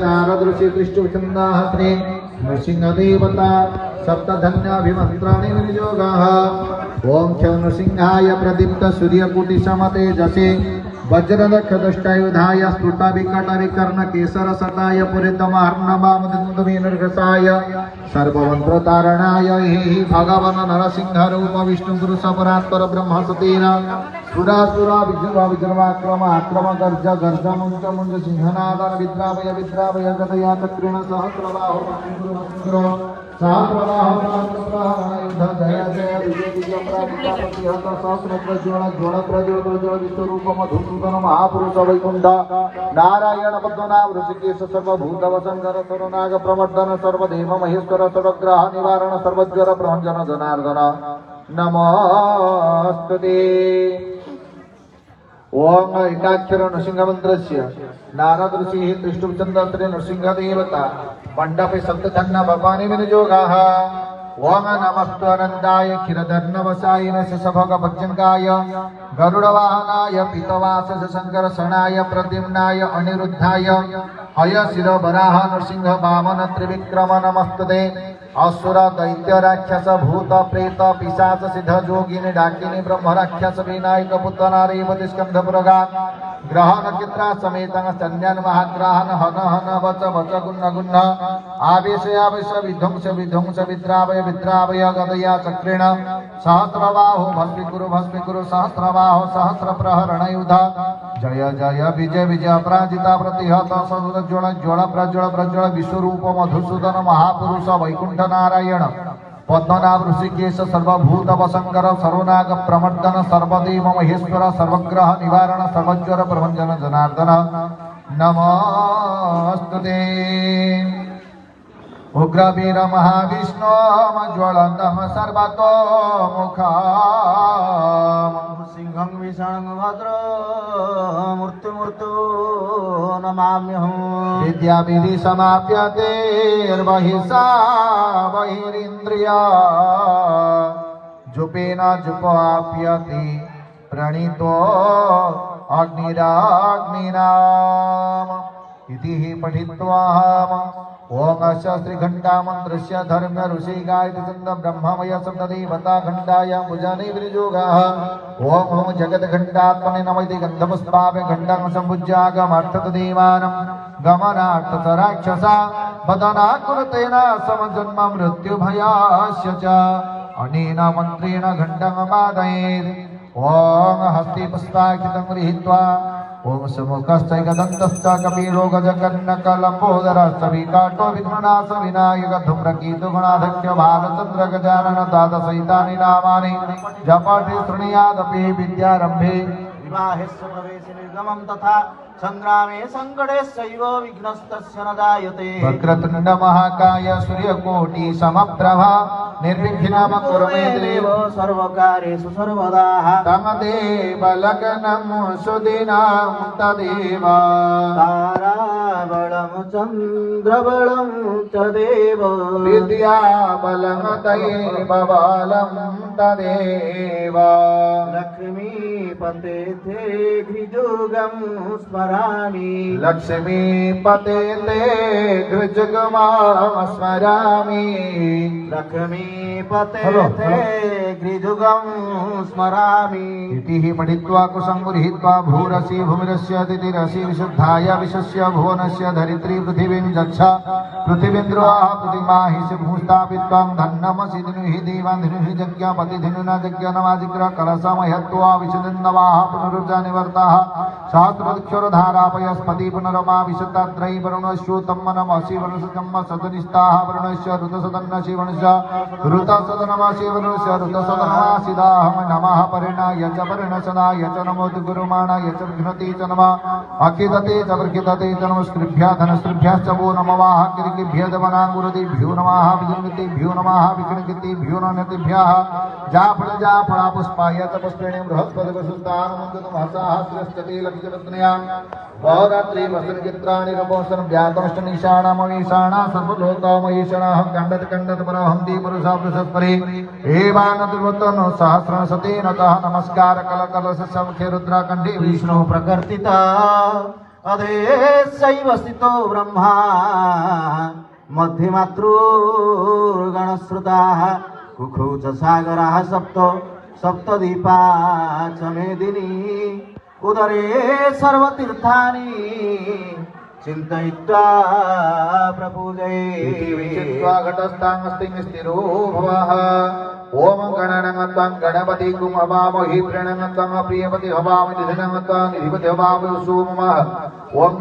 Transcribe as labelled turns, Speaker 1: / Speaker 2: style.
Speaker 1: नारद ऋषि कृष्णचंदाः श्री नृसिंहदेवता सप्तधन्याभिमन्त्राणि विनियोगाः। ओम च नृसिंहाय प्रदीप्त सूर्यकोटिसमतेजसे वज्रदक्षदष्टायुधाय स्फुटविकटविकर्णकेसरसटाय पुरितमहर्णमामदुन्दुभिर्घसाय सर्वमन्त्रतारणाय हि भगवन् नरसिंहरूप विष्णुगुरुसपरात्पर ब्रह्मसतेन सुरासुरा विजृम्भाक्रम आक्रम गर्ज गर्ज मुञ्च मुञ्च सिंहनादन विद्रावय विद्रावय गदया चक्रेण सहस्रबाहो सहस्रबाहो जय जय विजय विजय प्रापितापतिहत सहस्र प्रज्वल ज्वल प्रज्वल प्रज्वल विश्वरूप मधुसूदन महापुरुष वैकुंठ नारायण पद्मनाभ ऋषिकेश सर्वभूतवसंकर सर्वनाग प्रवर्धन सर्वदेव महेश्वर सर्वग्रह निवारण सर्वज्वर प्रभंजन जनार्दन नमस्ते। ओम एकाक्षर नृसिंह मंत्रस्य नारद ऋषि त्रिष्टुचंद्र नृसिंहदेवता मंडपे सप्तधन्य भगवानी विनियोगाः। ओम नमस्त्वनंदाय क्षीरधर्णवसाय शशभग भज्जंगाय गरुड़वाहनाय पीतवास शंकर सणाय प्रद्युम्नाय अनिरुद्धाय हय शिर वराह नृसिंह वामन त्रिविक्रम नमस्ते। असुर दैत्य राक्षस भूत प्रेत पिशाच सिद्ध जोगिनी डाकिनी ब्रह्म राक्षस विनायक पुत्र रेवती स्कंध पुरगा ग्रह नक्षत्रा समेत संज्ञान महाग्रहण हन हन वच वच गुण गुण आवेश आवेश विध्वंस विध्वंस विद्रावय विद्रावय गदया चक्रेण सहस्रबाहो भस्मीकुरु सहस्रबाहो सहस्र प्रहरण युध जय जय विजय विजय अपराजिता प्रतिहत ज्वल ज्वल प्रज्वल प्रज्वल विश्वरूप मधुसूदन महापुरुष वैकुंठ नारायण पद्मनाभ ऋषिकेश सर्वभूत वसंकर सर्वनाग प्रमर्दन सर्वदेव महेश्वर सर्वग्रह निवारण सर्वज्वर प्रभंजन जनार्दन नमस्ते। उग्रवीर महाविष्णु ज्वलन्तम सर्वतो मुखम् सिंहं विषणं भद्र मूर्तिमूर्तो नमाम्यहम् विद्याविधि समाप्यते बहिषा बहिरिन्द्रिया जुपेन जुपाप्यते प्रणीतो अग्निराग्निनाम इति पठित्वा ओम श्रीघंटा मंत्रस्य धर्म ऋषि गायत्री चंद ब्रह्ममय सप्तदेवता घंटाय भुजने विनियोगाः। ओम ओम जगत घंटात्मने नमः गंधपुष्पावे घंटां संभुज्यागमर्थतदेवानं गमनार्थ राक्षसा वदना कुरुतेन समजन्म मृत्युभयास्य च अनेन मन्त्रेण घंटां वादयेत्। ओम हस्ते पुष्पार्चितं गृहीत्वा ओम समुखश्चैकदन्तश्च कपिलो गजकर्णकलम्बोदरश्च विकाटो विघ्ननाश विनायक धूम्रकेतु गुणाध्यक्ष बालचन्द्र गजानन द्वादशैतानि नामानि जपति शृणुयादपि विद्यारम्भे विवाहेश्च प्रवेशे निर्गमं तथा संग्रामे संकटेश्चैव विघ्नस्तस्य न जायते। वक्रतुण्ड महाकाय सूर्यकोटि समप्रभा निर्विघ्नं कुरु मे देव सर्वकार्येषु सर्वदा। तमदेव लग्नं सुदिनं तदेव ताराबलं चन्द्रबलं तदेव विद्याबलं तदेव बलं तदेव लक्ष्मीपते ते घ्रिजुगं स्मरामि लक्ष्मीपते ते घ्रिजुगं स्मरामि लक्ष्मीपते ते घ्रिजुगं स्मरामि इति पठित्वा कुशं गृहीत्वा भूरसि भूमिरस्य तिथिरसि विशुद्धाय विशस्य भुवनस्य धरित्री पृथिवीं गच्छ पृथिवीन्द्रोः पृथिमाहिष भूस्थापित्वां धन्नमसि धिनुहि देवान् धिनुहि यज्ञपति धिनुना यज्ञनमाजिग्रह कलशमयत्वा विशुद्धन्नवाः पुनरुजा निवर्ताः सहस्रक्षरधारापयस्पति पुनरमा विशतात्रयी वरुणश्योत्तम मनमसि वरुणसजन्म सदनिष्ठाः वरुणस्य ऋतसदन्नसि वरुणस्य ऋतसदनमसि वरुणस्य ऋतसदनमासिदाहं नमः परिणाय च परिणशनाय च नमोतु गुरुमाणाय च विघ्नते च नमः अखिदते च वर्खिदते च नमः स्त्रिभ्यः धनस्त्रिभ्यश्च वो नमः किरिकिभ्यः दमनाङ्गुरुदिभ्यो नमः विजृम्भितेभ्यो नमः विकृणिकितेभ्यो नमतिभ्यः जाफला पुष्पाय च पुष्पेणे बृहस्पतिवसुस्तानमन्दतमहसाहस्रस्तते लक्षरत्नया बहुरात्रि वसनचित्राणि रपोषण व्यातमष्टनिशाणामवीषाणा सर्वलोकमयीषणाः खण्डत परहं दीपुरुषा वृषस्परे एवानदुर्वतन सहस्रशतेन तः नमस्कार कलकलश समुखे रुद्राकण्ठे विष्णु प्रकर्तिता
Speaker 2: अधेशैव स्थितो ब्रह्मा मध्ये मातृगणश्रुताः कुखौ च सागराः सप्त सप्तदीपा च मेदिनी उदरे सर्वतीर्थानि चिन्तयित्वा प्रपूजये
Speaker 1: विचित्वा घटस्थांस्ति स्थिरो भवः ओम गणनंगत्वं गणपति कुम हवामहि प्रणंगत्वं प्रियपति हवामि निधनंगत्वं निधिपति हवामि सोमः ओम